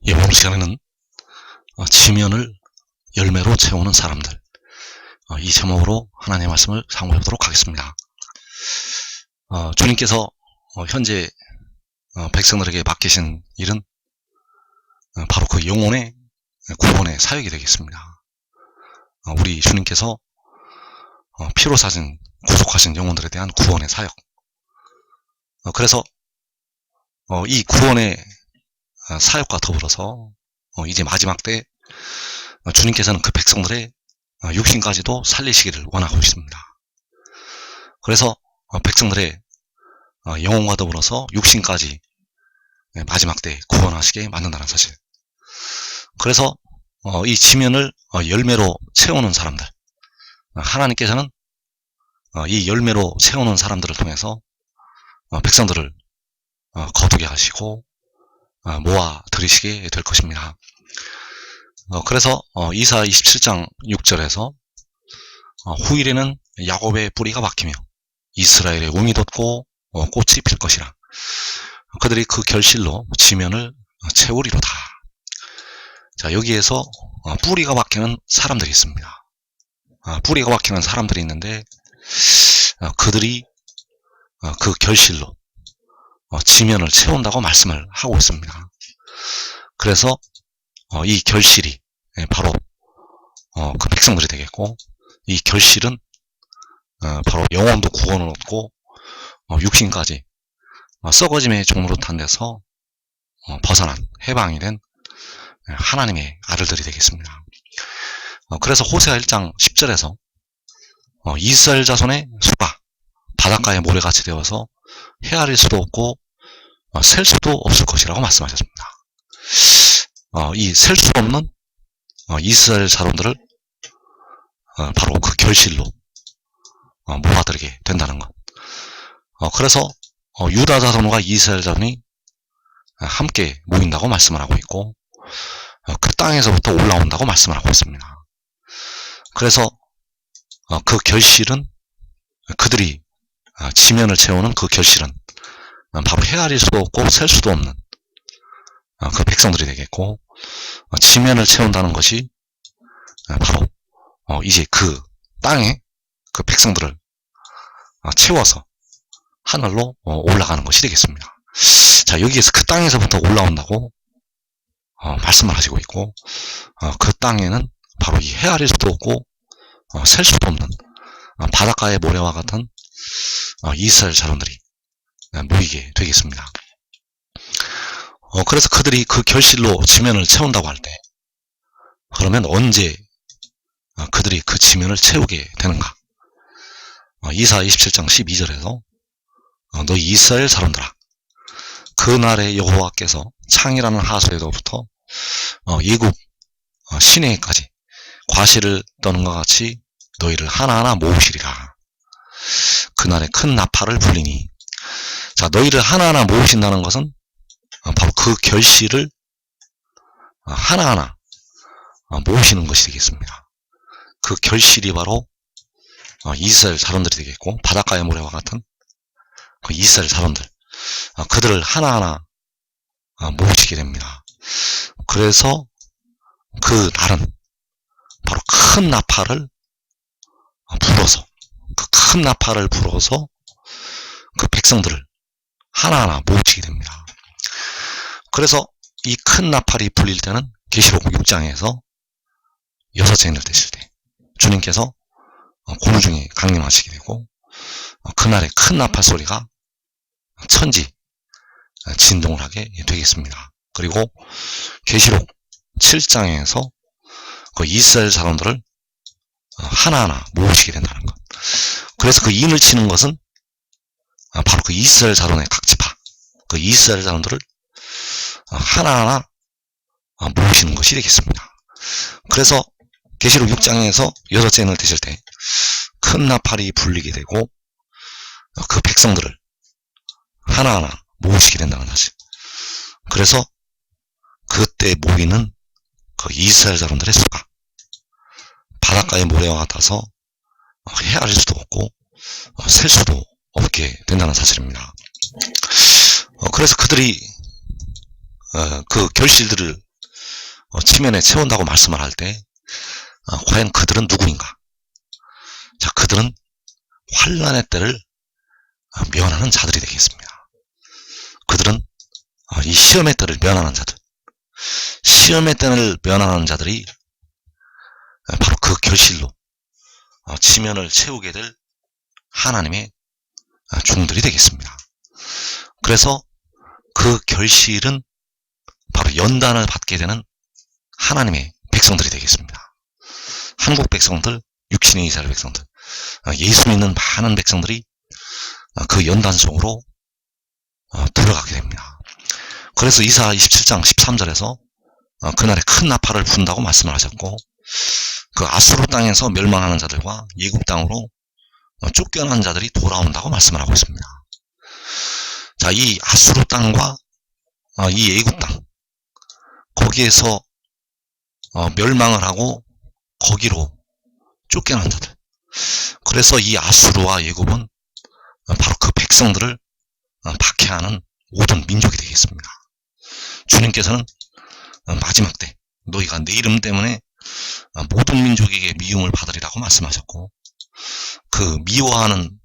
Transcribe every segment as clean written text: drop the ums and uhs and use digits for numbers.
예, 오늘 시간에는 지면을 열매로 채우는 사람들, 이 제목으로 하나님의 말씀을 상고해 보도록 하겠습니다. 주님께서 현재 백성들에게 맡기신 일은 바로 그 영혼의 구원의 사역이 되겠습니다. 우리 주님께서 피로 사신 구속하신 영혼들에 대한 구원의 사역. 그래서 이 구원의 사역과 더불어서 이제 마지막 때 주님께서는 그 백성들의 육신까지도 살리시기를 원하고 있습니다. 그래서 백성들의 영혼과 더불어서 육신까지 마지막 때 구원하시게 만든다는 사실. 그래서 이 지면을 열매로 채우는 사람들, 하나님께서는 이 열매로 채우는 사람들을 통해서 백성들을 거두게 하시고 모아 들이시게 될 것입니다. 그래서 이사 27장 6절에서 후일에는 야곱의 뿌리가 박히며 이스라엘의 웅이 돋고 꽃이 필 것이라. 그들이 그 결실로 지면을 채우리로다. 자, 여기에서 뿌리가 박히는 사람들이 있습니다. 뿌리가 박히는 사람들이 있는데 그들이 그 결실로 지면을 채운다고 말씀을 하고 있습니다. 그래서 이 결실이 바로 그 백성들이 되겠고, 이 결실은 바로 영혼도 구원을 얻고 육신까지 썩어짐의 종로로 탄 데서 벗어난 해방이 된 하나님의 아들들이 되겠습니다. 그래서 호세아 1장 10절에서 이스라엘 자손의 수가 바닷가의 모래같이 되어서 헤아릴 수도 없고 셀 수도 없을 것이라고 말씀하셨습니다. 이 셀 수 없는 이스라엘 자손들을 바로 그 결실로 모아들게 된다는 것. 그래서 유다 자손과 이스라엘 자손이 함께 모인다고 말씀을 하고 있고, 그 땅에서부터 올라온다고 말씀을 하고 있습니다. 그래서 그 결실은, 그들이 지면을 채우는 그 결실은 바로 헤아릴 수도 없고 셀 수도 없는 그 백성들이 되겠고, 지면을 채운다는 것이 바로 이제 그 땅에 그 백성들을 채워서 하늘로 올라가는 것이 되겠습니다. 자, 여기에서 그 땅에서부터 올라온다고 말씀을 하시고 있고, 그 땅에는 바로 이 헤아릴 수도 없고 셀 수도 없는 바닷가의 모래와 같은 이스라엘 자손들이 모이게 되겠습니다. 그래서 그들이 그 결실로 지면을 채운다고 할 때, 그러면 언제 그들이 그 지면을 채우게 되는가? 이사 27장 12절에서 너희 이스라엘 사람들아, 그날에 여호와께서 창이라는 하수에로부터 예굽 시내까지 과실을 떠는 것 같이 너희를 하나하나 모으시리라. 그날에 큰 나팔을 불리니. 자, 너희를 하나하나 모으신다는 것은 바로 그 결실을 하나하나 모으시는 것이 되겠습니다. 그 결실이 바로 이스라엘 자손들이 되겠고, 바닷가의 모래와 같은 그 이스라엘 자손들, 그들을 하나하나 모으시게 됩니다. 그래서 그 날은 바로 큰 나팔을 불어서, 그 큰 나팔을 불어서 그 백성들을 하나하나 모으시게 됩니다. 그래서 이 큰 나팔이 불릴 때는 계시록 6장에서 6째 인을 떼실 때 주님께서 공중에 강림하시게 되고, 그날의 큰 나팔 소리가 천지 진동을 하게 되겠습니다. 그리고 계시록 7장에서 그 이스라엘 사람들을 하나하나 모으시게 된다는 것. 그래서 그 인을 치는 것은 바로 그 이스라엘 자손의 각 지파, 그 이스라엘 자손들을 하나하나 모으시는 것이 되겠습니다. 그래서 계시록 6장에서 6째 인을 떼실 때 큰 나팔이 불리게 되고 그 백성들을 하나하나 모으시게 된다는 사실. 그래서 그때 모이는 그 이스라엘 자손들의 수가 바닷가의 모래와 같아서 헤아릴 수도 없고 셀 수도 없게 된다는 사실입니다. 그래서 그들이 그 결실들을 지면에 채운다고 말씀을 할 때 과연 그들은 누구인가? 자, 그들은 환난의 때를 면하는 자들이 되겠습니다. 그들은 이 시험의 때를 면하는 자들, 시험의 때를 면하는 자들이 바로 그 결실로 지면을 채우게 될 하나님의 종들이 되겠습니다. 그래서 그 결실은 바로 연단을 받게 되는 하나님의 백성들이 되겠습니다. 한국 백성들, 육신의 이스라엘 백성들, 예수 믿는 많은 백성들이 그 연단 속으로 들어가게 됩니다. 그래서 이사 27장 13절에서 그날에 큰 나팔을 분다고 말씀을 하셨고, 그 아수르 땅에서 멸망하는 자들과 예굽 땅으로 쫓겨난 자들이 돌아온다고 말씀을 하고 있습니다. 자, 이 아수르 땅과 이 예굽 땅, 거기에서 멸망을 하고 거기로 쫓겨난 자들. 그래서 이 아수르와 예굽은 바로 그 백성들을 박해하는 모든 민족이 되겠습니다. 주님께서는 마지막 때 너희가 내 이름 때문에 모든 민족에게 미움을 받으리라고 말씀하셨고, 그 미워하는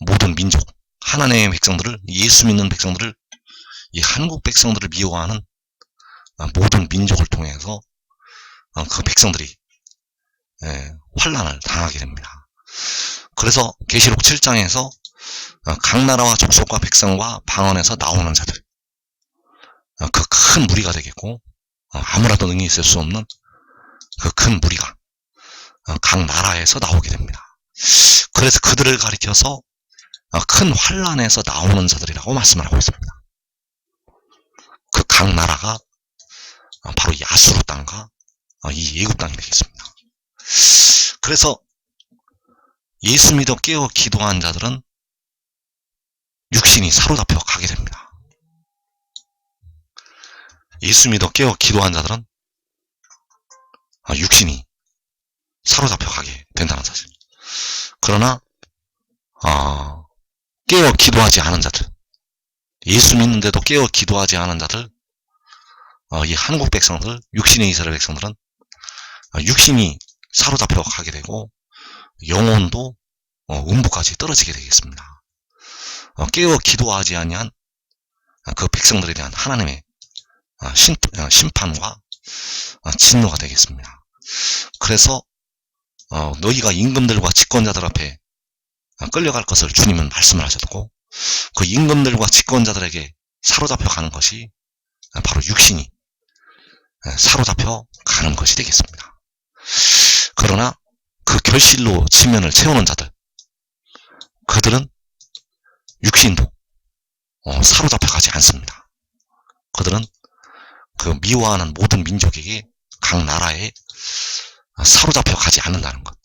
모든 민족, 하나님의 백성들을, 예수 믿는 백성들을, 이 한국 백성들을 미워하는 모든 민족을 통해서 그 백성들이 환난을 당하게 됩니다. 그래서 계시록 7장에서 각 나라와 족속과 백성과 방언에서 나오는 자들, 그 큰 무리가 되겠고, 아무라도 능히 있을 수 없는 그 큰 무리가 각 나라에서 나오게 됩니다. 그래서 그들을 가리켜서 큰 환난에서 나오는 자들이라고 말씀을 하고 있습니다. 그 각 나라가 바로 이 아수르 땅과 이 예굽 땅이 되겠습니다. 그래서 예수 믿어 깨어 기도한 자들은 육신이 사로잡혀 가게 됩니다. 예수 믿어 깨어 기도한 자들은 육신이 사로잡혀 가게 된다는 사실. 그러나 깨어 기도하지 않은 자들, 예수 믿는데도 깨어 기도하지 않은 자들, 이 한국 백성들, 육신의 이스라엘 백성들은 육신이 사로잡혀 가게 되고 영혼도 음부까지 떨어지게 되겠습니다. 깨어 기도하지 아니한 그 백성들에 대한 하나님의 심판과 진노가 되겠습니다. 그래서 너희가 임금들과 집권자들 앞에 끌려갈 것을 주님은 말씀을 하셨고, 그 임금들과 집권자들에게 사로잡혀 가는 것이 바로 육신이 사로잡혀 가는 것이 되겠습니다. 그러나 그 결실로 지면을 채우는 자들, 그들은 육신도 사로잡혀 가지 않습니다. 그들은 그 미워하는 모든 민족에게, 각 나라에 사로잡혀 가지 않는다는 것.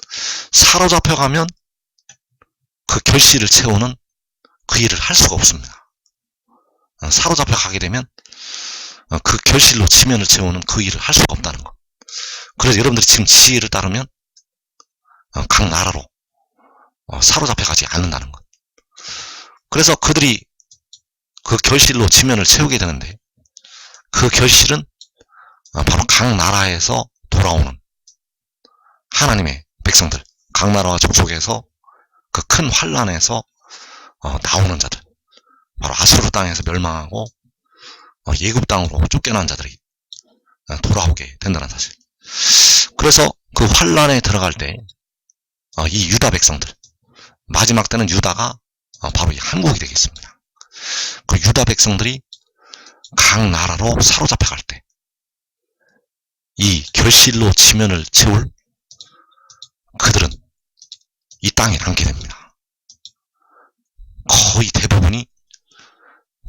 사로잡혀 가면 그 결실을 채우는 그 일을 할 수가 없습니다. 사로잡혀 가게 되면 그 결실로 지면을 채우는 그 일을 할 수가 없다는 것. 그래서 여러분들이 지금 지혜를 따르면 각 나라로 사로잡혀 가지 않는다는 것. 그래서 그들이 그 결실로 지면을 채우게 되는데, 그 결실은 바로 각 나라에서 돌아오는 하나님의 백성들, 각 나라와 족속에서 그 큰 환난에서 나오는 자들, 바로 아수르 땅에서 멸망하고 예굽 땅으로 쫓겨난 자들이 돌아오게 된다는 사실. 그래서 그 환난에 들어갈 때 이 유다 백성들, 마지막 때는 유다가 바로 이 한국이 되겠습니다. 그 유다 백성들이 각 나라로 사로잡혀 갈 때 이 결실로 지면을 채울 그들은 이 땅에 남게 됩니다. 거의 대부분이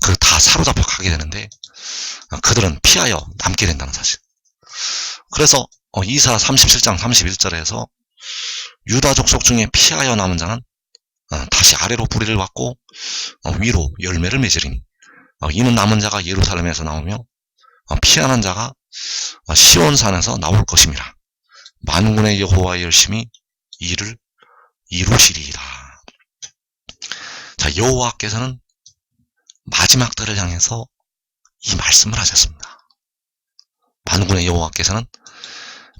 그 다 사로잡혀 가게 되는데, 그들은 피하여 남게 된다는 사실. 그래서 이사 37장 31절에서 유다 족속 중에 피하여 남은 자는 다시 아래로 뿌리를 받고 위로 열매를 맺으리니 이는 남은 자가 예루살렘에서 나오며 피하는 자가 시온산에서 나올 것임이라. 만군의 여호와의 열심히 이를 이루시리이다. 자, 여호와께서는 마지막 때를 향해서 이 말씀을 하셨습니다. 만군의 만군의 여호와께서는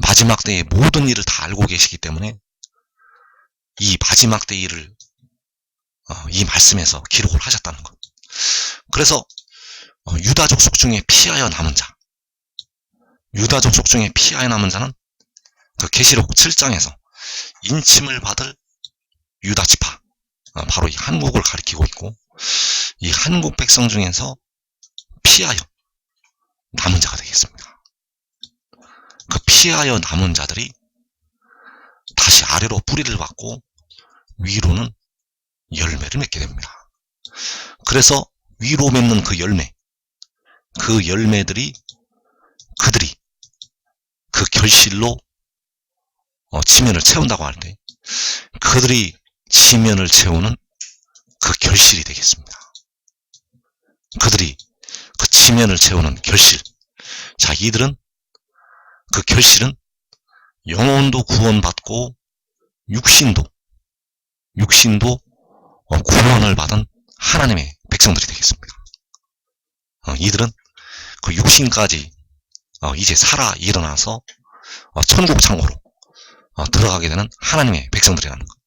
마지막 때의 모든 일을 다 알고 계시기 때문에 이 마지막 때 일을 이 말씀에서 기록을 하셨다는 것. 그래서 유다족 속 중에 피하여 남은 자, 유다족 속 중에 피하여 남은 자는 그 계시록 7장에서 인침을 받을 유다 지파, 바로 이 한국을 가리키고 있고, 이 한국 백성 중에서 피하여 남은 자가 되겠습니다. 그 피하여 남은 자들이 다시 아래로 뿌리를 받고 위로는 열매를 맺게 됩니다. 그래서 위로 맺는 그 열매들이 그들이 그 결실로 지면을 채운다고 할 때 그들이 지면을 채우는 그 결실이 되겠습니다. 그들이 그 지면을 채우는 결실. 자, 이들은 그 결실은 영혼도 구원받고 육신도 구원을 받은 하나님의 백성들이 되겠습니다. 이들은 그 육신까지 이제 살아 일어나서 천국 창고로 들어가게 되는 하나님의 백성들이라는 것.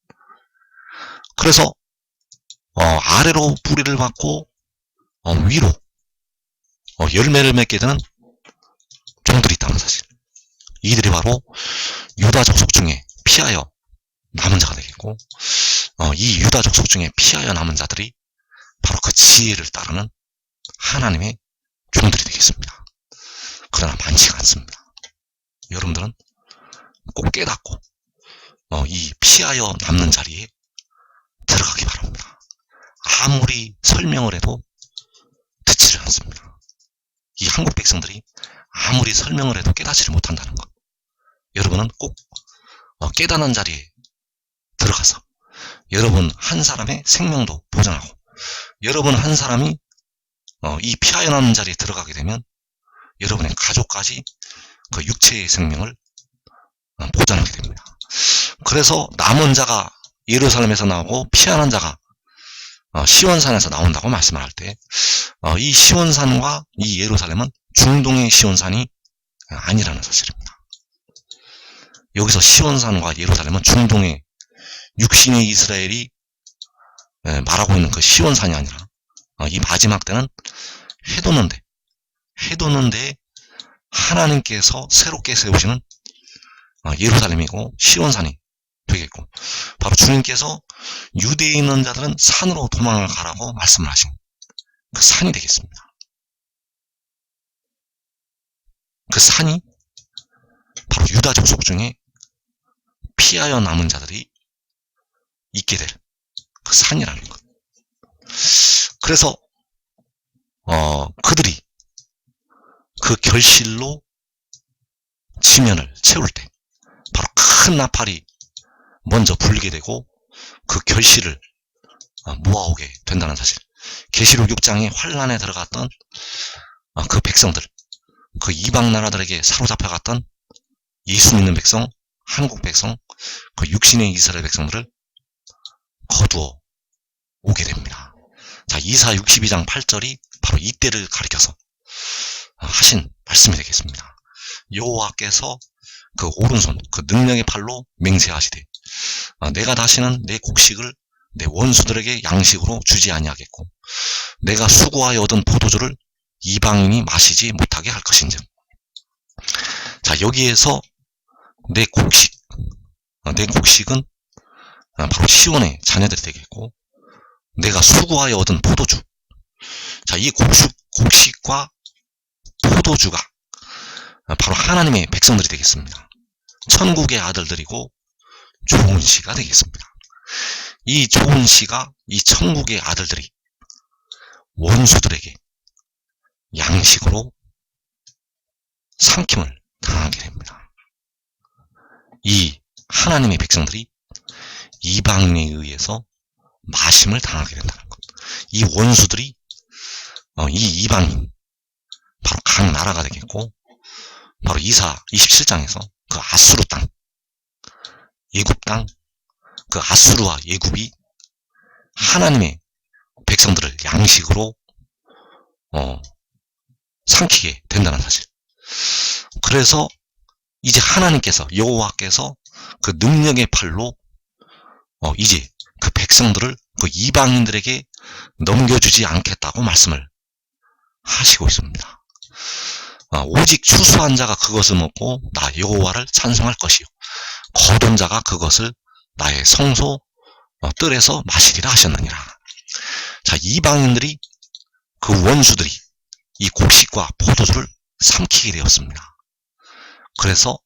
그래서 아래로 뿌리를 받고 위로 열매를 맺게 되는 종들이 있다는 사실. 이들이 바로 유다족 속 중에 피하여 남은 자가 되겠고, 이 유다족 속 중에 피하여 남은 자들이 바로 그 지혜를 따르는 하나님의 종들이 되겠습니다. 그러나 많지가 않습니다. 여러분들은 꼭 깨닫고 이 피하여 남는 자리에 들어가기 바랍니다. 아무리 설명을 해도 듣지를 않습니다. 이 한국 백성들이 아무리 설명을 해도 깨닫지를 못한다는 것. 여러분은 꼭 깨닫는 자리에 들어가서 여러분 한 사람의 생명도 보장하고, 여러분 한 사람이 이 피하여 남는 자리에 들어가게 되면 여러분의 가족까지 그 육체의 생명을 보장하게 됩니다. 그래서 남은 자가 예루살렘에서 나오고 피하는 자가 시온산에서 나온다고 말씀을 할 때, 이 시온산과 이 예루살렘은 중동의 시온산이 아니라는 사실입니다. 여기서 시온산과 예루살렘은 중동의 육신의 이스라엘이 말하고 있는 그 시온산이 아니라 이 마지막 때는 해돋는 데에 하나님께서 새롭게 세우시는 예루살렘이고 시온산이 되겠고, 바로 주님께서 유대에 있는 자들은 산으로 도망을 가라고 말씀을 하신 그 산이 되겠습니다. 그 산이 바로 유다 족속 중에 피하여 남은 자들이 있게 될 그 산이라는 것. 그래서 그들이 그 결실로 지면을 채울 때 바로 큰 나팔이 먼저 불게 되고 그 결실을 모아오게 된다는 사실. 계시록 6장에 환란에 들어갔던 그 백성들, 그 이방 나라들에게 사로잡혀갔던 예수 믿는 백성, 한국 백성, 그 육신의 이스라엘 백성들을 거두어 오게 됩니다. 자, 이사 62장 8절이 바로 이때를 가리켜서 하신 말씀이 되겠습니다. 여호와께서 그 오른손, 그 능력의 팔로 맹세하시되 내가 다시는 내 곡식을 내 원수들에게 양식으로 주지 아니하겠고 내가 수고하여 얻은 포도주를 이방인이 마시지 못하게 할 것인즉. 자, 여기에서 내 곡식은 바로 시온의 자녀들이 되겠고, 내가 수고하여 얻은 포도주. 자, 이 곡식과 포도주가 바로 하나님의 백성들이 되겠습니다. 천국의 아들들이고 좋은 씨가 되겠습니다. 이 좋은 씨가 이 천국의 아들들이 원수들에게 양식으로 삼킴을 당하게 됩니다. 이 하나님의 백성들이 이방인에 의해서 마심을 당하게 된다는 것. 이 원수들이 이 이방인, 바로 각 나라가 되겠고, 바로 이사 27장에서 그 아수르 땅, 예굽 땅, 그 아수르와 예굽이 하나님의 백성들을 양식으로 삼키게 된다는 사실. 그래서 이제 하나님께서, 여호와께서 그 능력의 팔로 이제 그 백성들을 그 이방인들에게 넘겨주지 않겠다고 말씀을 하시고 있습니다. 오직 추수한 자가 그것을 먹고 나 여호와를 찬송할 것이요 거둔 자가 그것을 나의 성소 뜰에서 마시리라 하셨느니라. 자, 이방인들이 그 원수들이 이 곡식과 포도주를 삼키게 되었습니다. 그래서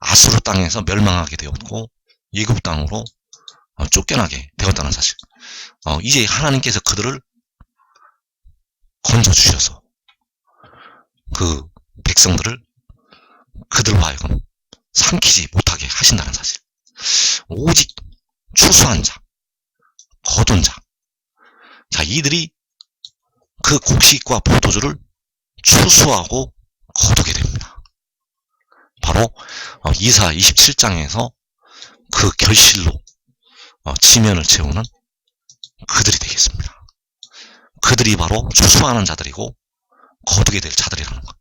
아수르 땅에서 멸망하게 되었고 애굽 땅으로 쫓겨나게 되었다는 사실. 이제 하나님께서 그들을 건져주셔서 그 백성들을 그들로 하여금 삼키지 못하게 하신다는 사실. 오직 추수한 자, 거둔 자. 자, 이들이 그 곡식과 포도주를 추수하고 거두게 됩니다. 바로 이사 27장에서 그 결실로 지면을 채우는 그들이 되겠습니다. 그들이 바로 추수하는 자들이고 거두게 될 자들이라는 것.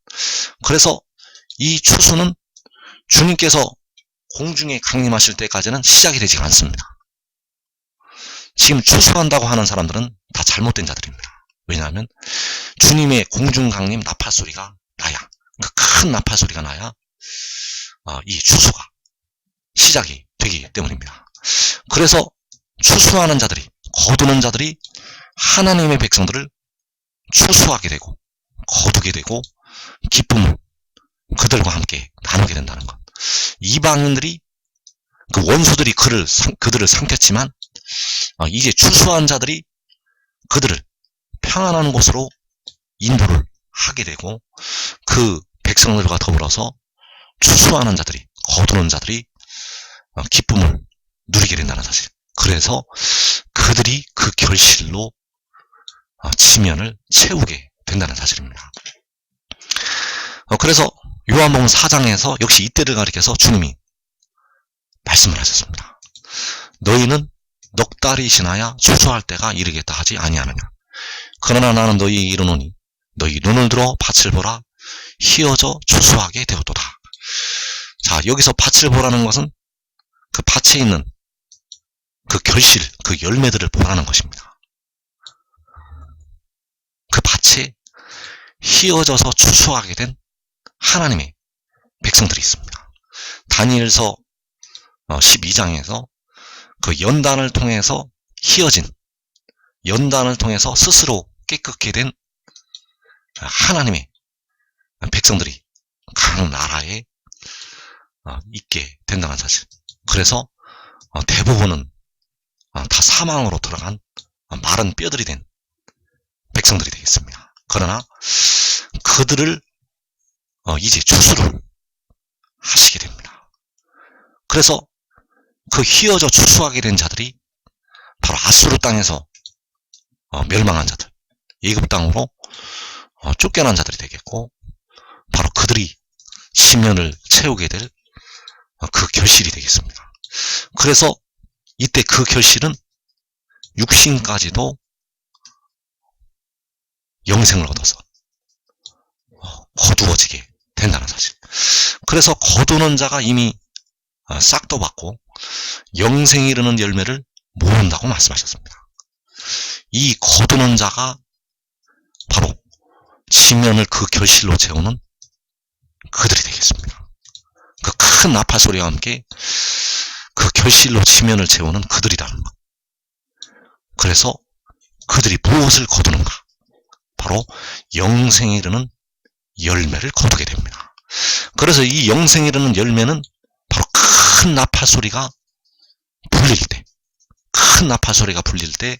그래서 이 추수는 주님께서 공중에 강림하실 때까지는 시작이 되지 않습니다. 지금 추수한다고 하는 사람들은 다 잘못된 자들입니다. 왜냐하면 주님의 공중 강림 나팔 소리가 나야, 그 큰 나팔 소리가 나야 이 추수가 시작이 되기 때문입니다. 그래서 추수하는 자들이, 거두는 자들이 하나님의 백성들을 추수하게 되고 거두게 되고 기쁨을 그들과 함께 나누게 된다는 것. 이방인들이 그 원수들이 그들을 삼켰지만 이제 추수한 자들이 그들을 평안한 곳으로 인도를 하게 되고 그 백성들과 더불어서 추수하는 자들이, 거두는 자들이 기쁨을 누리게 된다는 사실. 그래서 그들이 그 결실로 지면을 채우게 된다는 사실입니다. 그래서 요한복음 4장에서 역시 이때를 가리켜서 주님이 말씀을 하셨습니다. 너희는 넉 달이 지나야 추수할 때가 이르겠다 하지 아니하느냐. 그러나 나는 너희에게 이르노니 너희 눈을 들어 밭을 보라. 희어져 추수하게 되었도다. 자, 여기서 밭을 보라는 것은 그 밭에 있는 그 결실, 그 열매들을 보라는 것입니다. 그 밭에 희어져서 추수하게 된 하나님의 백성들이 있습니다. 다니엘서 12장에서 그 연단을 통해서 희어진, 연단을 통해서 스스로 깨끗게 된 하나님의 백성들이 각 나라에 있게 된다는 사실. 그래서 대부분은 다 사망으로 들어간 마른 뼈들이 된 백성들이 되겠습니다. 그러나 그들을 이제 추수를 하시게 됩니다. 그래서 그 휘어져 추수하게 된 자들이 바로 아수르 땅에서 멸망한 자들, 애굽 땅으로 쫓겨난 자들이 되겠고, 바로 그들이 지면을 채우게 될 그 결실이 되겠습니다. 그래서 이때 그 결실은 육신까지도 영생을 얻어서 거두어지게 된다는 사실. 그래서 거두는 자가 이미 싹도 받고 영생에 이르는 열매를 모은다고 말씀하셨습니다. 이 거두는 자가 바로 지면을 그 결실로 채우는 그들이 되겠습니다. 그 큰 나팔 소리와 함께 그 결실로 지면을 채우는 그들이라는 것. 그래서 그들이 무엇을 거두는가? 바로 영생에 이르는 열매를 거두게 됩니다. 그래서 이 영생에 이르는 열매는 바로 큰 나팔 소리가 불릴 때, 큰 나팔 소리가 불릴 때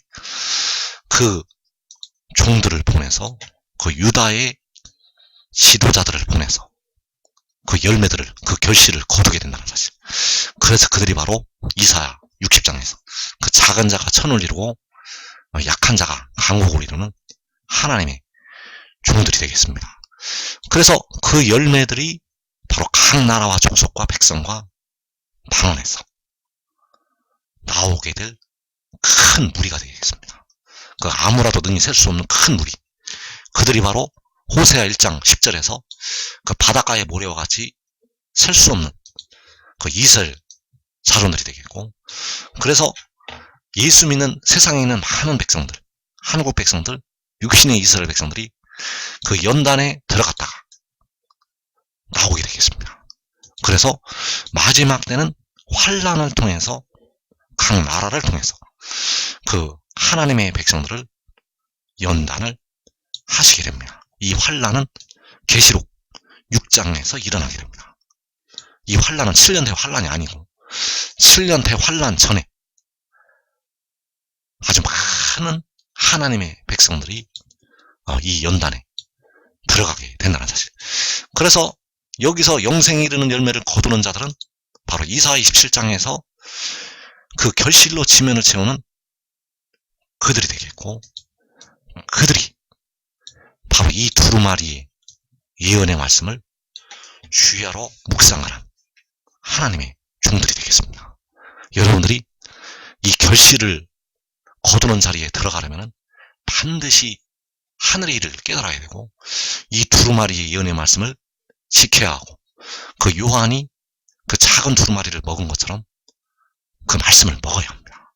그 종들을 보내서, 그 유다의 지도자들을 보내서 그 열매들을, 그 결실을 거두게 된다는 사실. 그래서 그들이 바로 이사야 60장에서 그 작은 자가 천을 이루고 약한 자가 강국을 이루는 하나님의 종들이 되겠습니다. 그래서 그 열매들이 바로 각 나라와 족속과 백성과 방언에서 나오게 될 큰 무리가 되겠습니다. 그 아무라도 능히 셀 수 없는 큰 무리. 그들이 바로 호세아 1장 10절에서 그 바닷가의 모래와 같이 셀 수 없는 그 이스라엘 자손들이 되겠고, 그래서 예수 믿는 세상에 있는 많은 백성들, 한국 백성들, 육신의 이스라엘 백성들이 그 연단에 들어갔다가 나오게 되겠습니다. 그래서 마지막 때는 환란을 통해서, 각 나라를 통해서 그 하나님의 백성들을 연단을 하시게 됩니다. 이 환란은 계시록 6장에서 일어나게 됩니다. 이 환란은 7년대 환란이 아니고 7년대 환란 전에 아주 많은 하나님의 백성들이 이 연단에 들어가게 된다는 사실. 그래서 여기서 영생에 이르는 열매를 거두는 자들은 바로 이사야 27장에서 그 결실로 지면을 채우는 그들이 되겠고, 그들이 바로 이 두루마리의 예언의 말씀을 주야로 묵상하는 하나님의 종들이 되겠습니다. 여러분들이 이 결실을 거두는 자리에 들어가려면 반드시 하늘의 일을 깨달아야 되고, 이 두루마리의 예언의 말씀을 지켜야 하고, 그 요한이 그 작은 두루마리를 먹은 것처럼 그 말씀을 먹어야 합니다.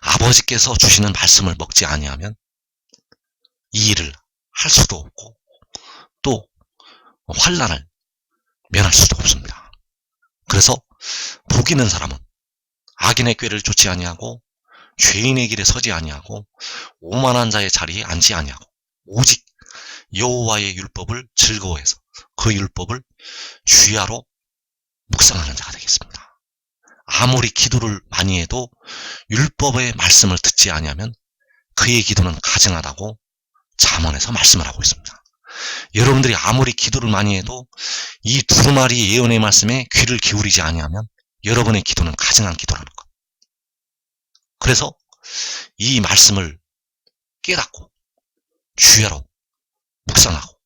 아버지께서 주시는 말씀을 먹지 아니하면 이 일을 할 수도 없고 또 환난을 면할 수도 없습니다. 그래서 복 있는 사람은 악인의 꾀를 쫓지 아니하고 죄인의 길에 서지 아니하고 오만한 자의 자리에 앉지 아니하고 오직 여호와의 율법을 즐거워해서 그 율법을 주야로 묵상하는 자가 되겠습니다. 아무리 기도를 많이 해도 율법의 말씀을 듣지 아니하면 그의 기도는 가증하다고 잠언에서 말씀을 하고 있습니다. 여러분들이 아무리 기도를 많이 해도 이 두루마리 예언의 말씀에 귀를 기울이지 아니하면 여러분의 기도는 가증한 기도라는 것. 그래서 이 말씀을 깨닫고 주야로 묵상하고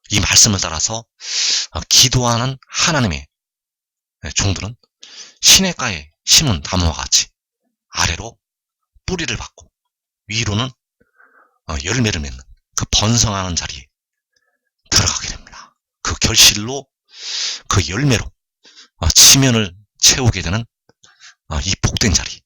이 말씀을 따라서 기도하는 하나님의 종들은 시냇가에 심은 나무와 같이 아래로 뿌리를 받고 위로는 열매를 맺는 그 번성하는 자리에 들어가게 됩니다. 그 결실로, 그 열매로 지면을 채우게 되는 이 복된 자리,